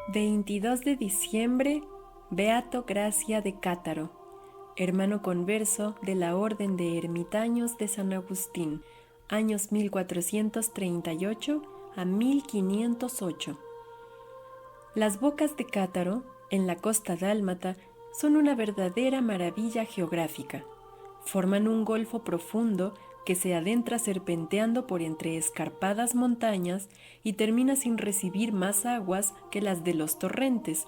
22 de diciembre, Beato Gracia de Cátaro, hermano converso de la Orden de Ermitaños de San Agustín, años 1438 a 1508. Las bocas de Cátaro, en la costa dálmata, son una verdadera maravilla geográfica. Forman un golfo profundo que se adentra serpenteando por entre escarpadas montañas y termina sin recibir más aguas que las de los torrentes.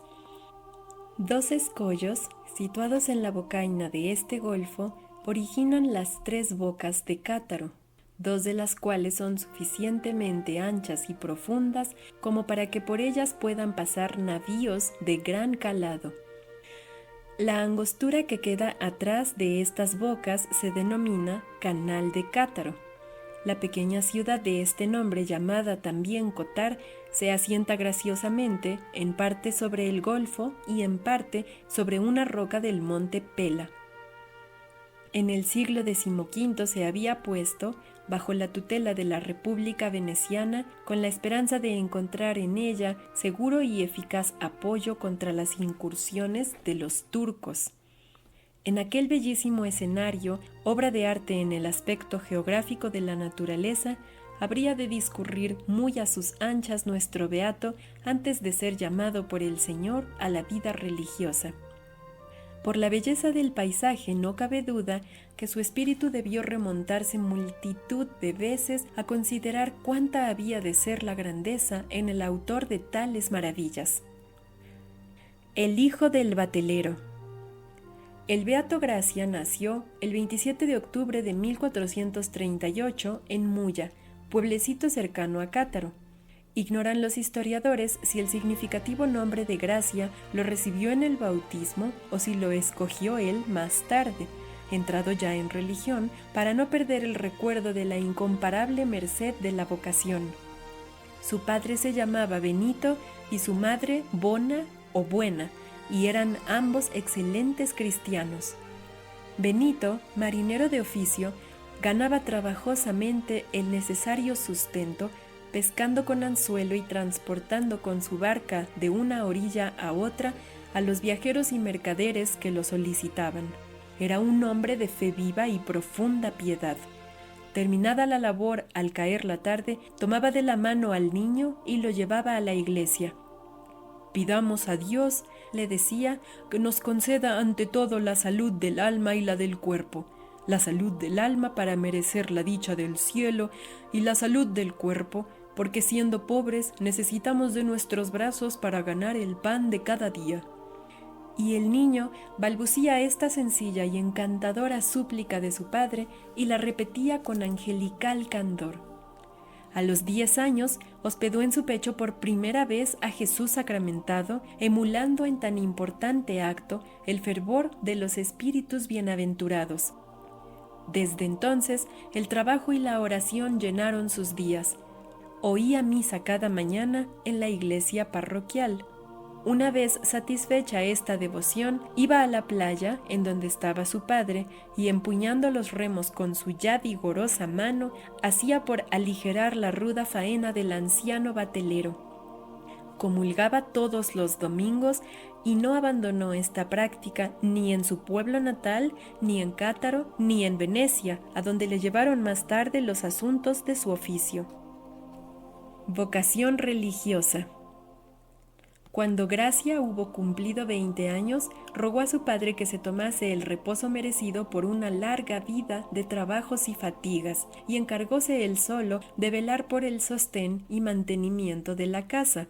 Dos escollos, situados en la bocaina de este golfo, originan las tres bocas de Cátaro, dos de las cuales son suficientemente anchas y profundas como para que por ellas puedan pasar navíos de gran calado. La angostura que queda atrás de estas bocas se denomina Canal de Cátaro. La pequeña ciudad de este nombre, llamada también Cotar, se asienta graciosamente, en parte sobre el golfo y en parte sobre una roca del monte Pela. En el siglo XV se había puesto bajo la tutela de la República Veneciana con la esperanza de encontrar en ella seguro y eficaz apoyo contra las incursiones de los turcos. En aquel bellísimo escenario, obra de arte en el aspecto geográfico de la naturaleza, habría de discurrir muy a sus anchas nuestro beato antes de ser llamado por el Señor a la vida religiosa. Por la belleza del paisaje no cabe duda que su espíritu debió remontarse multitud de veces a considerar cuánta había de ser la grandeza en el autor de tales maravillas. El hijo del batelero. El beato Gracia nació el 27 de octubre de 1438 en Muya, pueblecito cercano a Cátaro. Ignoran los historiadores si el significativo nombre de Gracia lo recibió en el bautismo o si lo escogió él más tarde, entrado ya en religión, para no perder el recuerdo de la incomparable merced de la vocación. Su padre se llamaba Benito y su madre Bona o Buena, y eran ambos excelentes cristianos. Benito, marinero de oficio, ganaba trabajosamente el necesario sustento, pescando con anzuelo y transportando con su barca de una orilla a otra a los viajeros y mercaderes que lo solicitaban. Era un hombre de fe viva y profunda piedad. Terminada la labor, al caer la tarde, tomaba de la mano al niño y lo llevaba a la iglesia. «Pidamos a Dios», le decía, «que nos conceda ante todo la salud del alma y la del cuerpo, la salud del alma para merecer la dicha del cielo y la salud del cuerpo, porque siendo pobres necesitamos de nuestros brazos para ganar el pan de cada día». Y el niño balbucía esta sencilla y encantadora súplica de su padre y la repetía con angelical candor. A los 10 años hospedó en su pecho por primera vez a Jesús sacramentado, emulando en tan importante acto el fervor de los espíritus bienaventurados. Desde entonces, el trabajo y la oración llenaron sus días. Oía misa cada mañana en la iglesia parroquial. Una vez satisfecha esta devoción, iba a la playa en donde estaba su padre y empuñando los remos con su ya vigorosa mano, hacía por aligerar la ruda faena del anciano batelero. Comulgaba todos los domingos y no abandonó esta práctica ni en su pueblo natal, ni en Cátaro, ni en Venecia, a donde le llevaron más tarde los asuntos de su oficio. Vocación religiosa. Cuando Gracia hubo cumplido 20 años, rogó a su padre que se tomase el reposo merecido por una larga vida de trabajos y fatigas, y encargóse él solo de velar por el sostén y mantenimiento de la casa.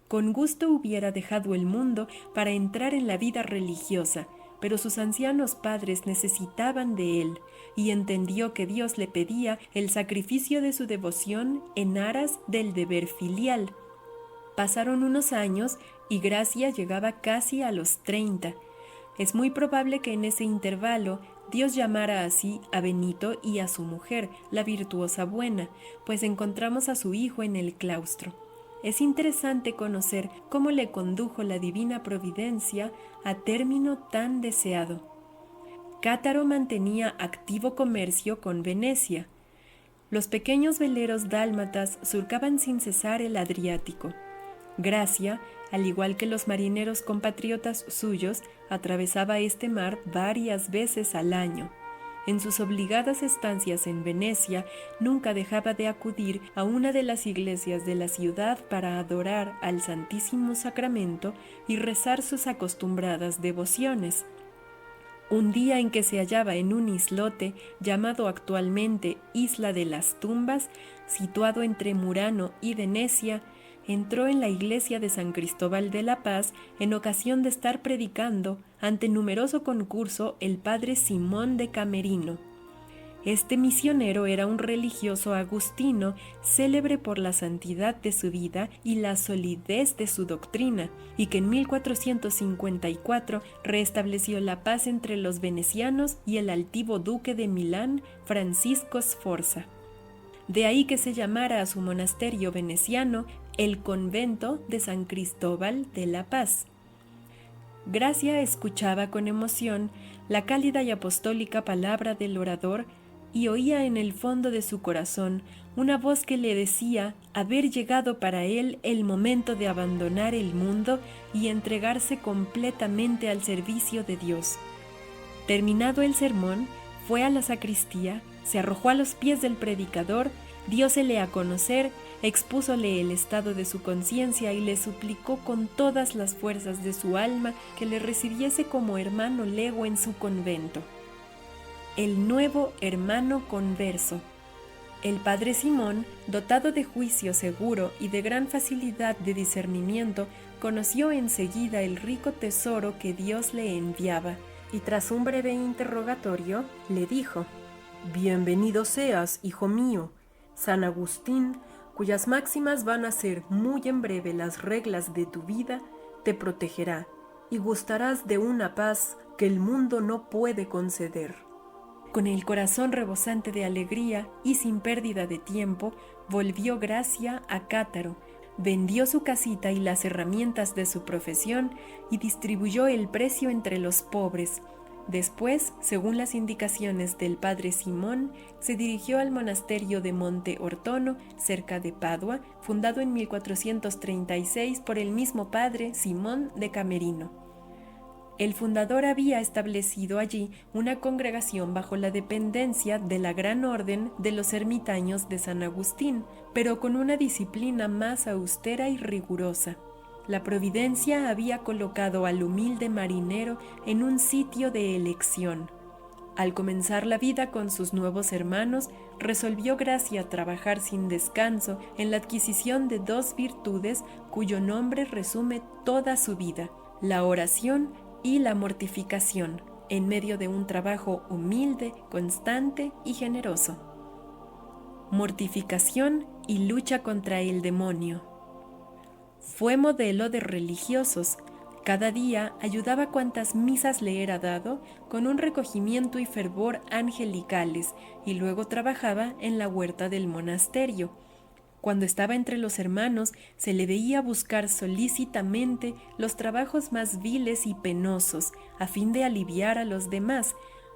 Con gusto hubiera dejado el mundo para entrar en la vida religiosa, pero sus ancianos padres necesitaban de él, y entendió que Dios le pedía el sacrificio de su devoción en aras del deber filial. Pasaron unos años y Gracia llegaba casi a los 30. Es muy probable que en ese intervalo Dios llamara así a Benito y a su mujer, la virtuosa Buena, pues encontramos a su hijo en el claustro. Es interesante conocer cómo le condujo la divina providencia a término tan deseado. Cátaro mantenía activo comercio con Venecia. Los pequeños veleros dálmatas surcaban sin cesar el Adriático. Gracia, al igual que los marineros compatriotas suyos, atravesaba este mar varias veces al año. En sus obligadas estancias en Venecia, nunca dejaba de acudir a una de las iglesias de la ciudad para adorar al Santísimo Sacramento y rezar sus acostumbradas devociones. Un día en que se hallaba en un islote llamado actualmente Isla de las Tumbas, situado entre Murano y Venecia, entró en la iglesia de San Cristóbal de la Paz en ocasión de estar predicando ante numeroso concurso el padre Simón de Camerino. Este misionero era un religioso agustino, célebre por la santidad de su vida y la solidez de su doctrina, y que en 1454 restableció la paz entre los venecianos y el altivo duque de Milán, Francisco Sforza. De ahí que se llamara a su monasterio veneciano el convento de San Cristóbal de la Paz. Gracia escuchaba con emoción la cálida y apostólica palabra del orador y oía en el fondo de su corazón una voz que le decía haber llegado para él el momento de abandonar el mundo y entregarse completamente al servicio de Dios. Terminado el sermón, fue a la sacristía, se arrojó a los pies del predicador, diósele a conocer, expúsole el estado de su conciencia y le suplicó con todas las fuerzas de su alma que le recibiese como hermano lego en su convento. El nuevo hermano converso. El padre Simón, dotado de juicio seguro y de gran facilidad de discernimiento, conoció enseguida el rico tesoro que Dios le enviaba, y tras un breve interrogatorio, le dijo: «Bienvenido seas, hijo mío. San Agustín, cuyas máximas van a ser muy en breve las reglas de tu vida, te protegerá, y gustarás de una paz que el mundo no puede conceder». Con el corazón rebosante de alegría y sin pérdida de tiempo, volvió Gracia a Cátaro, vendió su casita y las herramientas de su profesión y distribuyó el precio entre los pobres. Después, según las indicaciones del padre Simón, se dirigió al monasterio de Monte Ortono, cerca de Padua, fundado en 1436 por el mismo padre Simón de Camerino. El fundador había establecido allí una congregación bajo la dependencia de la Gran Orden de los Ermitaños de San Agustín, pero con una disciplina más austera y rigurosa. La providencia había colocado al humilde marinero en un sitio de elección. Al comenzar la vida con sus nuevos hermanos, resolvió Gracia trabajar sin descanso en la adquisición de dos virtudes cuyo nombre resume toda su vida: la oración y la mortificación, en medio de un trabajo humilde, constante y generoso. Mortificación y lucha contra el demonio. Fue modelo de religiosos. Cada día ayudaba cuantas misas le era dado con un recogimiento y fervor angelicales, y luego trabajaba en la huerta del monasterio. Cuando estaba entre los hermanos, se le veía buscar solícitamente los trabajos más viles y penosos, a fin de aliviar a los demás,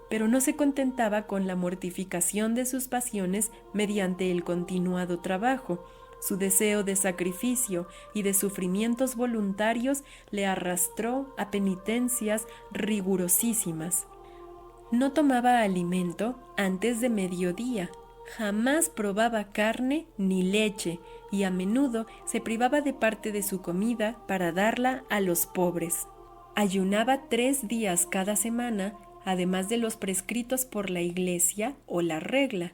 pero no se contentaba con la mortificación de sus pasiones mediante el continuado trabajo. Su deseo de sacrificio y de sufrimientos voluntarios le arrastró a penitencias rigurosísimas. No tomaba alimento antes de mediodía. Jamás probaba carne ni leche y a menudo se privaba de parte de su comida para darla a los pobres. Ayunaba 3 días cada semana, además de los prescritos por la Iglesia o la regla.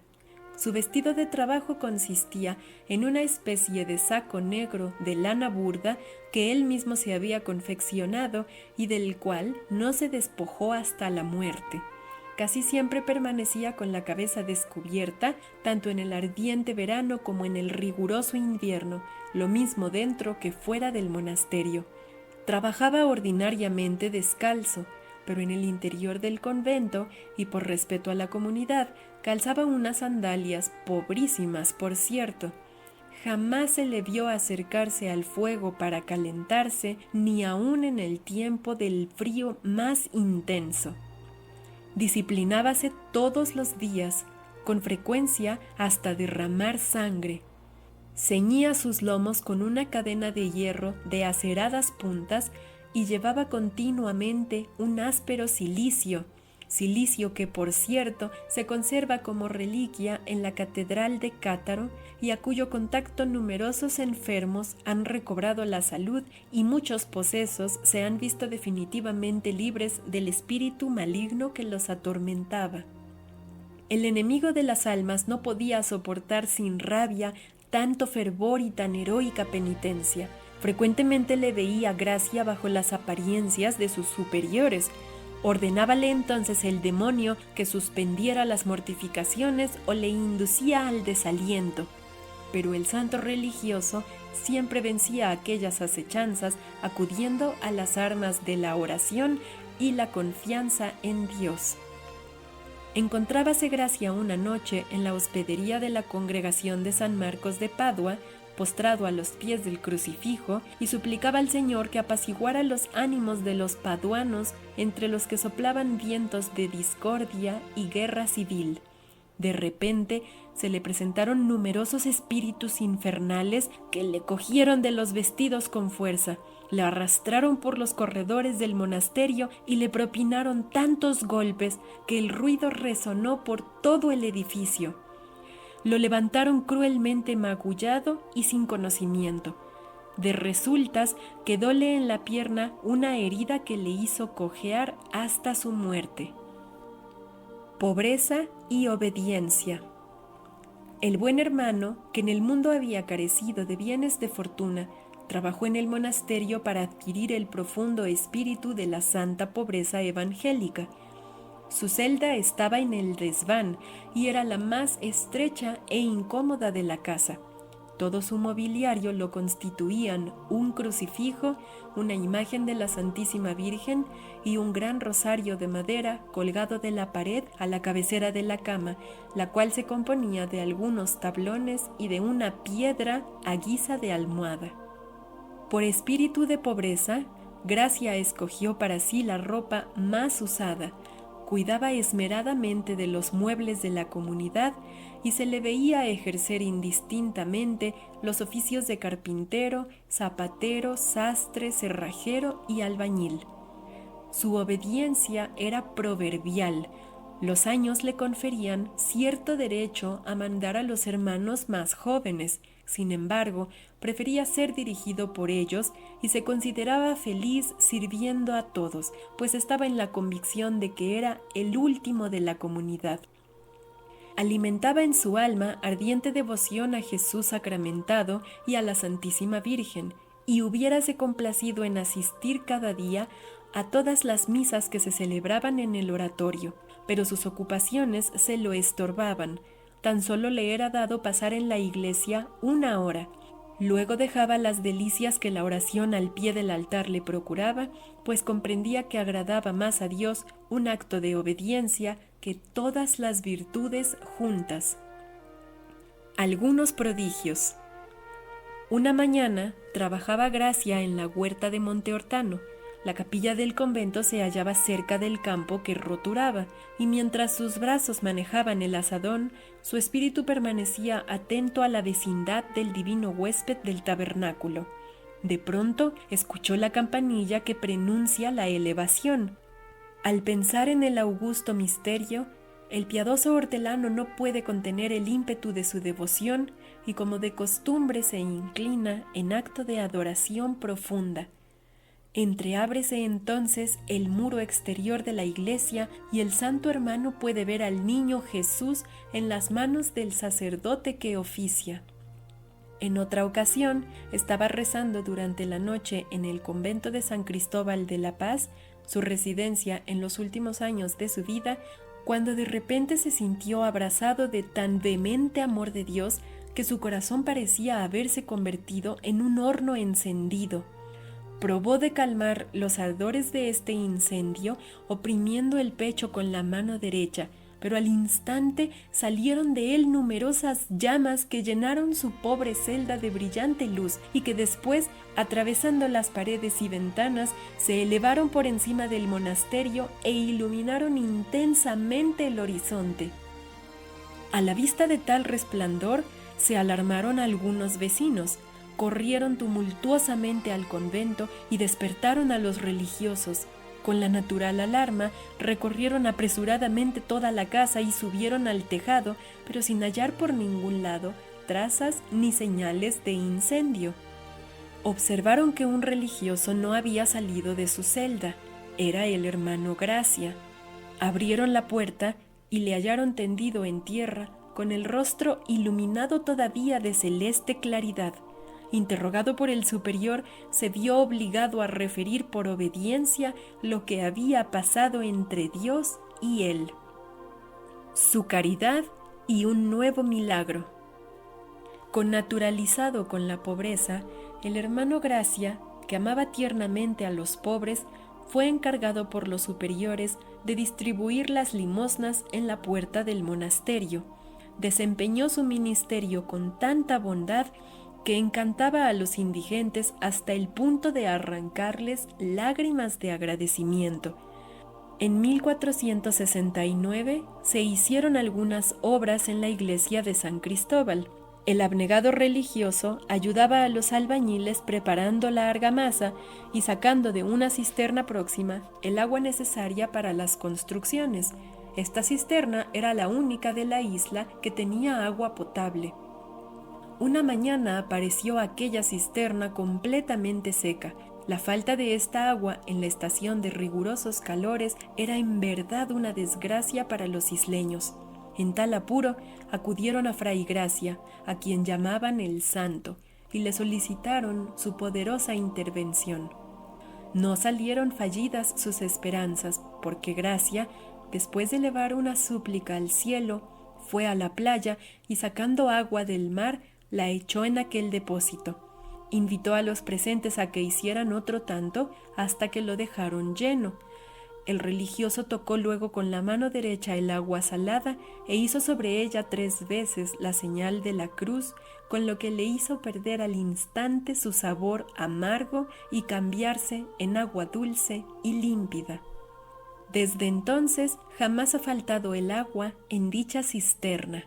Su vestido de trabajo consistía en una especie de saco negro de lana burda que él mismo se había confeccionado y del cual no se despojó hasta la muerte. Casi siempre permanecía con la cabeza descubierta, tanto en el ardiente verano como en el riguroso invierno, lo mismo dentro que fuera del monasterio. Trabajaba ordinariamente descalzo, pero en el interior del convento, y por respeto a la comunidad, calzaba unas sandalias, pobrísimas por cierto. Jamás se le vio acercarse al fuego para calentarse, ni aun en el tiempo del frío más intenso. Disciplinábase todos los días, con frecuencia hasta derramar sangre. Ceñía sus lomos con una cadena de hierro de aceradas puntas y llevaba continuamente un áspero cilicio que por cierto se conserva como reliquia en la Catedral de Cátaro y a cuyo contacto numerosos enfermos han recobrado la salud y muchos posesos se han visto definitivamente libres del espíritu maligno que los atormentaba. El enemigo de las almas no podía soportar sin rabia tanto fervor y tan heroica penitencia. Frecuentemente le veía gracia bajo las apariencias de sus superiores. Ordenábale entonces el demonio que suspendiera las mortificaciones o le inducía al desaliento. Pero el santo religioso siempre vencía aquellas acechanzas acudiendo a las armas de la oración y la confianza en Dios. Encontrábase Gracia una noche en la hospedería de la congregación de San Marcos de Padua, postrado a los pies del crucifijo, y suplicaba al Señor que apaciguara los ánimos de los paduanos, entre los que soplaban vientos de discordia y guerra civil. De repente se le presentaron numerosos espíritus infernales que le cogieron de los vestidos con fuerza, le arrastraron por los corredores del monasterio y le propinaron tantos golpes que el ruido resonó por todo el edificio. Lo levantaron cruelmente magullado y sin conocimiento. De resultas quedóle en la pierna una herida que le hizo cojear hasta su muerte. Pobreza y obediencia. El buen hermano, que en el mundo había carecido de bienes de fortuna, trabajó en el monasterio para adquirir el profundo espíritu de la santa pobreza evangélica. Su celda estaba en el desván y era la más estrecha e incómoda de la casa. Todo su mobiliario lo constituían un crucifijo, una imagen de la Santísima Virgen y un gran rosario de madera colgado de la pared a la cabecera de la cama, la cual se componía de algunos tablones y de una piedra a guisa de almohada. Por espíritu de pobreza, Gracia escogió para sí la ropa más usada, cuidaba esmeradamente de los muebles de la comunidad y se le veía ejercer indistintamente los oficios de carpintero, zapatero, sastre, cerrajero y albañil. Su obediencia era proverbial. Los años le conferían cierto derecho a mandar a los hermanos más jóvenes. Sin embargo, prefería ser dirigido por ellos y se consideraba feliz sirviendo a todos, pues estaba en la convicción de que era el último de la comunidad. Alimentaba en su alma ardiente devoción a Jesús sacramentado y a la Santísima Virgen, y hubiérase complacido en asistir cada día a todas las misas que se celebraban en el oratorio, pero sus ocupaciones se lo estorbaban. Tan solo le era dado pasar en la iglesia 1 hora. Luego dejaba las delicias que la oración al pie del altar le procuraba, pues comprendía que agradaba más a Dios un acto de obediencia que todas las virtudes juntas. Algunos prodigios. Una mañana trabajaba Gracia en la huerta de Monte Hortano. La capilla del convento se hallaba cerca del campo que roturaba, y mientras sus brazos manejaban el azadón, su espíritu permanecía atento a la vecindad del divino huésped del tabernáculo. De pronto escuchó la campanilla que prenuncia la elevación. Al pensar en el augusto misterio, el piadoso hortelano no puede contener el ímpetu de su devoción y como de costumbre se inclina en acto de adoración profunda. Entreábrese entonces el muro exterior de la iglesia y el santo hermano puede ver al niño Jesús en las manos del sacerdote que oficia. En otra ocasión, estaba rezando durante la noche en el convento de San Cristóbal de la Paz, su residencia en los últimos años de su vida, cuando de repente se sintió abrazado de tan vehemente amor de Dios que su corazón parecía haberse convertido en un horno encendido. Probó de calmar los ardores de este incendio oprimiendo el pecho con la mano derecha, pero al instante salieron de él numerosas llamas que llenaron su pobre celda de brillante luz y que después, atravesando las paredes y ventanas, se elevaron por encima del monasterio e iluminaron intensamente el horizonte. A la vista de tal resplandor, se alarmaron algunos vecinos, corrieron tumultuosamente al convento y despertaron a los religiosos. Con la natural alarma, recorrieron apresuradamente toda la casa y subieron al tejado, pero sin hallar por ningún lado trazas ni señales de incendio. Observaron que un religioso no había salido de su celda. Era el hermano Gracia. Abrieron la puerta y le hallaron tendido en tierra, con el rostro iluminado todavía de celeste claridad. Interrogado por el superior, se vio obligado a referir por obediencia lo que había pasado entre Dios y él. Su caridad y un nuevo milagro. Connaturalizado con la pobreza, el hermano Gracia, que amaba tiernamente a los pobres, fue encargado por los superiores de distribuir las limosnas en la puerta del monasterio. Desempeñó su ministerio con tanta bondad que encantaba a los indigentes hasta el punto de arrancarles lágrimas de agradecimiento. En 1469 se hicieron algunas obras en la iglesia de San Cristóbal. El abnegado religioso ayudaba a los albañiles preparando la argamasa y sacando de una cisterna próxima el agua necesaria para las construcciones. Esta cisterna era la única de la isla que tenía agua potable. Una mañana apareció aquella cisterna completamente seca. La falta de esta agua en la estación de rigurosos calores era en verdad una desgracia para los isleños. En tal apuro acudieron a Fray Gracia, a quien llamaban el Santo, y le solicitaron su poderosa intervención. No salieron fallidas sus esperanzas, porque Gracia, después de elevar una súplica al cielo, fue a la playa y sacando agua del mar, la echó en aquel depósito. Invitó a los presentes a que hicieran otro tanto hasta que lo dejaron lleno. El religioso tocó luego con la mano derecha el agua salada e hizo sobre ella 3 veces la señal de la cruz, con lo que le hizo perder al instante su sabor amargo y cambiarse en agua dulce y límpida. Desde entonces jamás ha faltado el agua en dicha cisterna.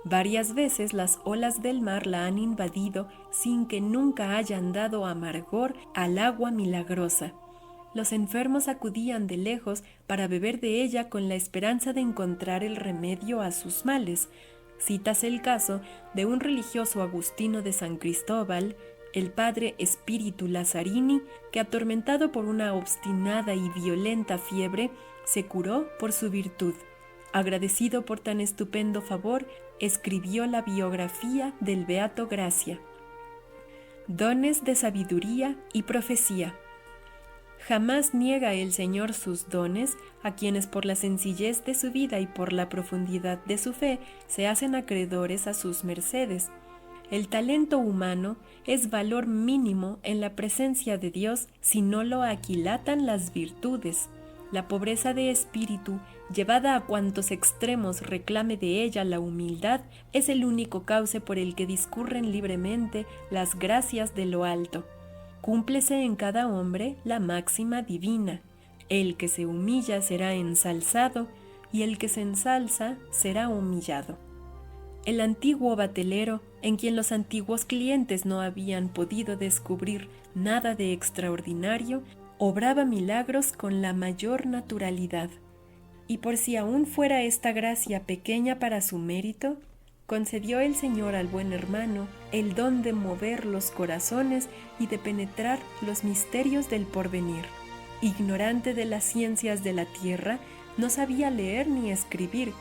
Varias veces las olas del mar la han invadido sin que nunca hayan dado amargor al agua milagrosa. Los enfermos acudían de lejos para beber de ella con la esperanza de encontrar el remedio a sus males. Cítase el caso de un religioso agustino de San Cristóbal, el padre Espíritu Lazzarini, que atormentado por una obstinada y violenta fiebre, se curó por su virtud. Agradecido por tan estupendo favor, escribió la biografía del Beato Gracia. Dones de sabiduría y profecía. Jamás niega el Señor sus dones a quienes por la sencillez de su vida y por la profundidad de su fe se hacen acreedores a sus mercedes. El talento humano es valor mínimo en la presencia de Dios si no lo aquilatan las virtudes. La pobreza de espíritu, llevada a cuantos extremos reclame de ella la humildad, es el único cauce por el que discurren libremente las gracias de lo alto. Cúmplese en cada hombre la máxima divina: el que se humilla será ensalzado, y el que se ensalza será humillado. El antiguo batelero, en quien los antiguos clientes no habían podido descubrir nada de extraordinario, obraba milagros con la mayor naturalidad. Y por si aún fuera esta gracia pequeña para su mérito, concedió el Señor al buen hermano el don de mover los corazones y de penetrar los misterios del porvenir. Ignorante de las ciencias de la tierra, no sabía leer ni escribir.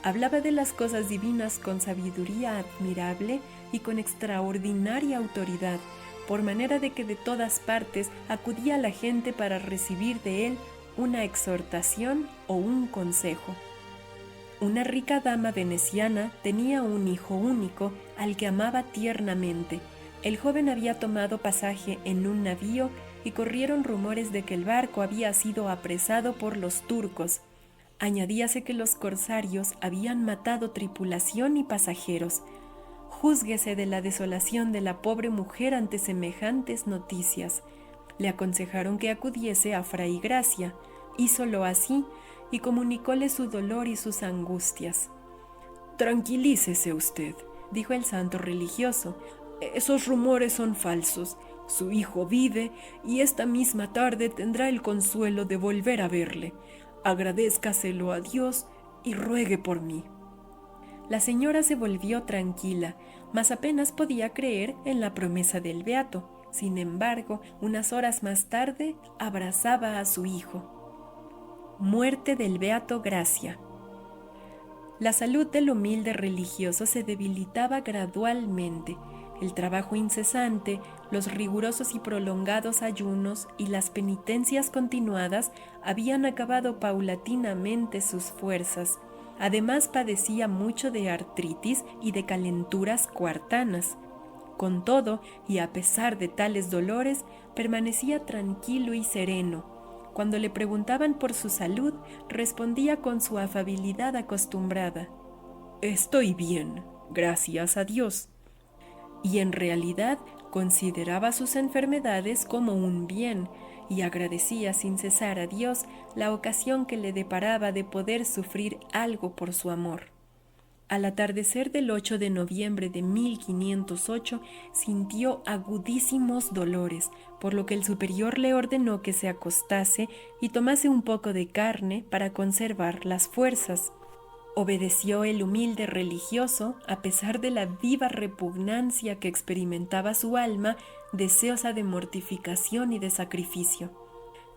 Hablaba de las cosas divinas con sabiduría admirable y con extraordinaria autoridad, por manera de que de todas partes acudía la gente para recibir de él una exhortación o un consejo. Una rica dama veneciana tenía un hijo único al que amaba tiernamente. El joven había tomado pasaje en un navío y corrieron rumores de que el barco había sido apresado por los turcos. Añadíase que los corsarios habían matado tripulación y pasajeros. Júzguese de la desolación de la pobre mujer ante semejantes noticias. Le aconsejaron que acudiese a Fray Gracia. Hízolo así y comunicóle su dolor y sus angustias. «Tranquilícese usted, dijo el santo religioso. «Esos rumores son falsos. Su hijo vive y esta misma tarde tendrá el consuelo de volver a verle. Agradézcaselo a Dios y ruegue por mí». La señora se volvió tranquila, mas apenas podía creer en la promesa del beato. Sin embargo, unas horas más tarde, abrazaba a su hijo. Muerte del beato Gracia. La salud del humilde religioso se debilitaba gradualmente. El trabajo incesante, los rigurosos y prolongados ayunos y las penitencias continuadas habían acabado paulatinamente sus fuerzas. Además, padecía mucho de artritis y de calenturas cuartanas. Con todo, y a pesar de tales dolores, permanecía tranquilo y sereno. Cuando le preguntaban por su salud, respondía con su afabilidad acostumbrada: «Estoy bien, gracias a Dios». Y en realidad consideraba sus enfermedades como un bien y agradecía sin cesar a Dios la ocasión que le deparaba de poder sufrir algo por su amor. Al atardecer del 8 de noviembre de 1508 sintió agudísimos dolores, por lo que el superior le ordenó que se acostase y tomase un poco de carne para conservar las fuerzas. Obedeció el humilde religioso a pesar de la viva repugnancia que experimentaba su alma, deseosa de mortificación y de sacrificio.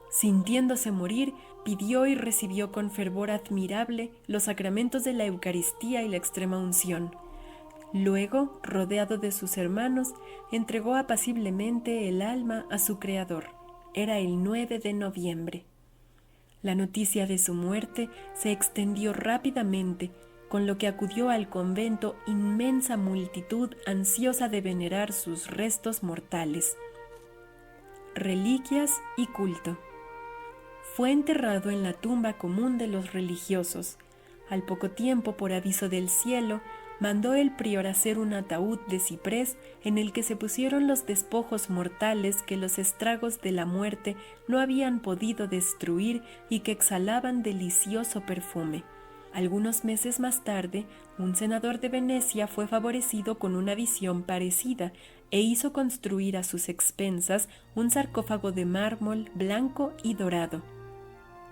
Sintiéndose morir, pidió y recibió con fervor admirable los sacramentos de la Eucaristía y la extrema unción. Luego, rodeado de sus hermanos, entregó apaciblemente el alma a su Creador. Era el 9 de noviembre. La noticia de su muerte se extendió rápidamente, con lo que acudió al convento inmensa multitud ansiosa de venerar sus restos mortales. Reliquias y culto. Fue enterrado en la tumba común de los religiosos. Al poco tiempo, por aviso del cielo, mandó el prior hacer un ataúd de ciprés en el que se pusieron los despojos mortales que los estragos de la muerte no habían podido destruir y que exhalaban delicioso perfume. Algunos meses más tarde, un senador de Venecia fue favorecido con una visión parecida e hizo construir a sus expensas un sarcófago de mármol blanco y dorado.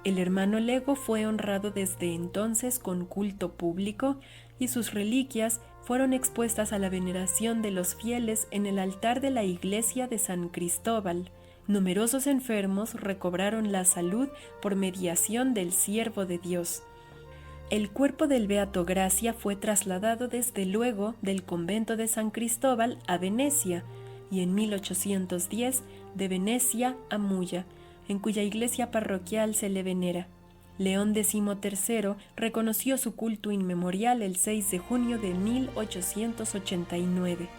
El hermano Lego fue honrado desde entonces con culto público y sus reliquias fueron expuestas a la veneración de los fieles en el altar de la iglesia de San Cristóbal. Numerosos enfermos recobraron la salud por mediación del siervo de Dios. El cuerpo del beato Gracia fue trasladado desde luego del convento de San Cristóbal a Venecia y en 1810 de Venecia a Muya, en cuya iglesia parroquial se le venera. León XIII reconoció su culto inmemorial el 6 de junio de 1889.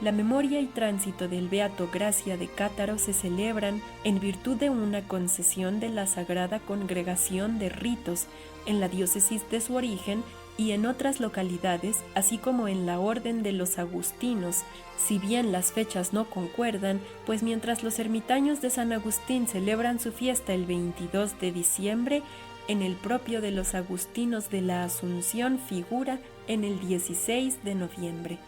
La memoria y tránsito del beato Gracia de Cátaro se celebran en virtud de una concesión de la Sagrada Congregación de Ritos en la diócesis de su origen y en otras localidades, así como en la Orden de los Agustinos, si bien las fechas no concuerdan, pues mientras los ermitaños de San Agustín celebran su fiesta el 22 de diciembre, en el propio de los agustinos de la Asunción figura en el 16 de noviembre.